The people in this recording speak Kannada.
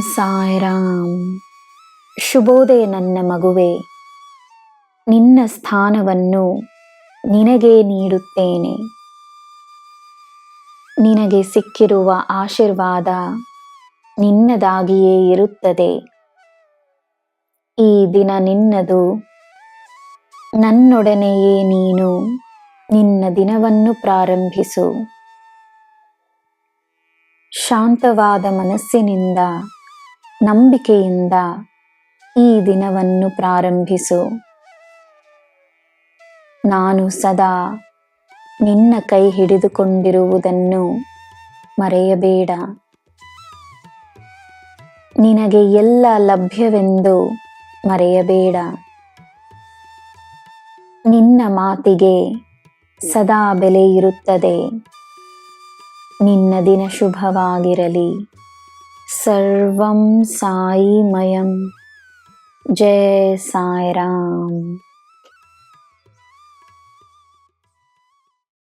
ಸಾಯಿರಾಮ್. ಶುಭೋದಯ ನನ್ನ ಮಗುವೆ. ನಿನ್ನ ಸ್ಥಾನವನ್ನು ನಿನಗೇ ನೀಡುತ್ತೇನೆ. ನಿನಗೆ ಸಿಕ್ಕಿರುವ ಆಶೀರ್ವಾದ ನಿನ್ನದಾಗಿಯೇ ಇರುತ್ತದೆ. ಈ ದಿನ ನಿನ್ನದು. ನನ್ನೊಡನೆಯೇ ನೀನು ನಿನ್ನ ದಿನವನ್ನು ಪ್ರಾರಂಭಿಸು. ಶಾಂತವಾದ ಮನಸ್ಸಿನಿಂದ, ನಂಬಿಕೆಯಿಂದ ಈ ದಿನವನ್ನು ಪ್ರಾರಂಭಿಸು. ನಾನು ಸದಾ ನಿನ್ನ ಕೈ ಹಿಡಿದುಕೊಂಡಿರುವುದನ್ನು ಮರೆಯಬೇಡ. ನಿನಗೆ ಎಲ್ಲ ಲಭ್ಯವೆಂದು ಮರೆಯಬೇಡ. ನಿನ್ನ ಮಾತಿಗೆ ಸದಾ ಬೆಲೆ ಇರುತ್ತದೆ. ನಿನ್ನ ದಿನ ಶುಭವಾಗಿರಲಿ. ಸರ್ವಂ ಸಾಯಿಮಯಂ. ಜೈ ಸಾಯಿರಾಮ್.